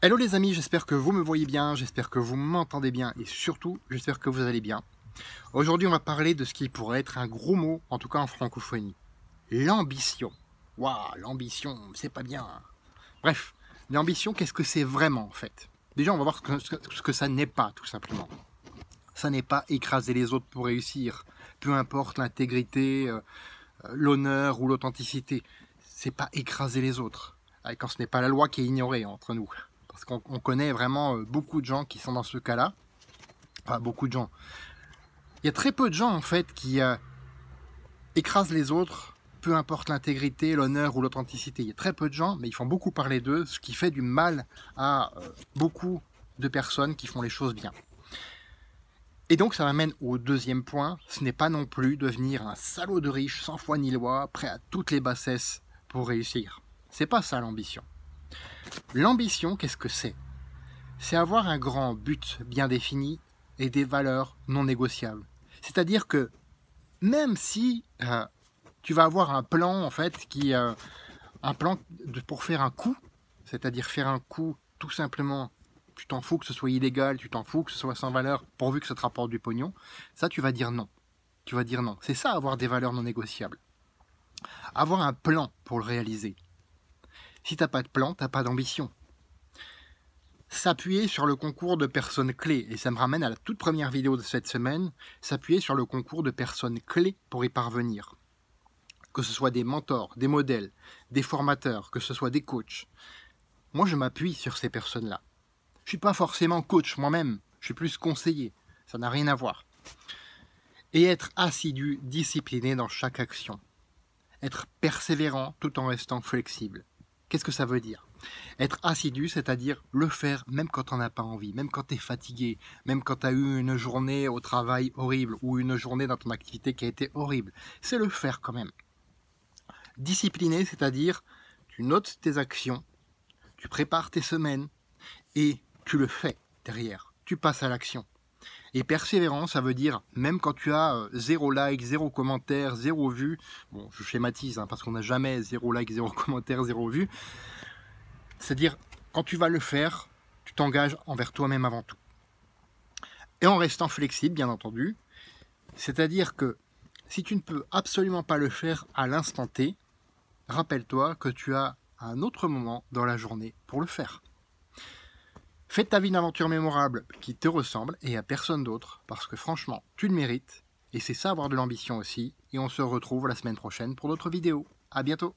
Hello les amis, j'espère que vous me voyez bien, j'espère que vous m'entendez bien et surtout, j'espère que vous allez bien. Aujourd'hui, on va parler de ce qui pourrait être un gros mot, en tout cas en francophonie. L'ambition. Waouh, l'ambition, c'est pas bien. Bref, l'ambition, qu'est-ce que c'est vraiment en fait? Déjà, on va voir ce que ça n'est pas, tout simplement. Ça n'est pas écraser les autres pour réussir, peu importe l'intégrité, l'honneur ou l'authenticité. C'est pas écraser les autres, quand ce n'est pas la loi qui est ignorée entre nous. Parce qu'on connaît vraiment beaucoup de gens qui sont dans ce cas-là. Enfin, beaucoup de gens. Il y a très peu de gens, en fait, qui écrasent les autres, peu importe l'intégrité, l'honneur ou l'authenticité. Il y a très peu de gens, mais ils font beaucoup parler d'eux, ce qui fait du mal à beaucoup de personnes qui font les choses bien. Et donc, ça m'amène au deuxième point. Ce n'est pas non plus devenir un salaud de riche, sans foi ni loi, prêt à toutes les bassesses pour réussir. C'est pas ça l'ambition. L'ambition, qu'est-ce que c'est? C'est avoir un grand but bien défini et des valeurs non négociables. C'est-à-dire que même si tu vas avoir un plan en fait pour faire un coup, c'est-à-dire faire un coup tout simplement, tu t'en fous que ce soit illégal, tu t'en fous que ce soit sans valeur, pourvu que ça te rapporte du pognon, ça tu vas dire non. Tu vas dire non. C'est ça avoir des valeurs non négociables. Avoir un plan pour le réaliser. Si t'as pas de plan, t'as pas d'ambition. S'appuyer sur le concours de personnes clés, et ça me ramène à la toute première vidéo de cette semaine, s'appuyer sur le concours de personnes clés pour y parvenir. Que ce soit des mentors, des modèles, des formateurs, que ce soit des coachs. Moi, je m'appuie sur ces personnes-là. Je ne suis pas forcément coach moi-même, je suis plus conseiller, ça n'a rien à voir. Et être assidu, discipliné dans chaque action. Être persévérant tout en restant flexible. Qu'est-ce que ça veut dire? Être assidu, c'est-à-dire le faire même quand on n'a pas envie, même quand tu es fatigué, même quand tu as eu une journée au travail horrible ou une journée dans ton activité qui a été horrible. C'est le faire quand même. Discipliné, c'est-à-dire tu notes tes actions, tu prépares tes semaines et tu le fais derrière. Tu passes à l'action. Et persévérant, ça veut dire, même quand tu as 0 like, 0 commentaire, 0 vue, bon, je schématise, parce qu'on n'a jamais 0 like, 0 commentaire, 0 vue, c'est-à-dire, quand tu vas le faire, tu t'engages envers toi-même avant tout. Et en restant flexible, bien entendu, c'est-à-dire que si tu ne peux absolument pas le faire à l'instant T, rappelle-toi que tu as un autre moment dans la journée pour le faire. Fais de ta vie une aventure mémorable qui te ressemble et à personne d'autre, parce que franchement, tu le mérites, et c'est ça avoir de l'ambition aussi, et on se retrouve la semaine prochaine pour d'autres vidéos. À bientôt!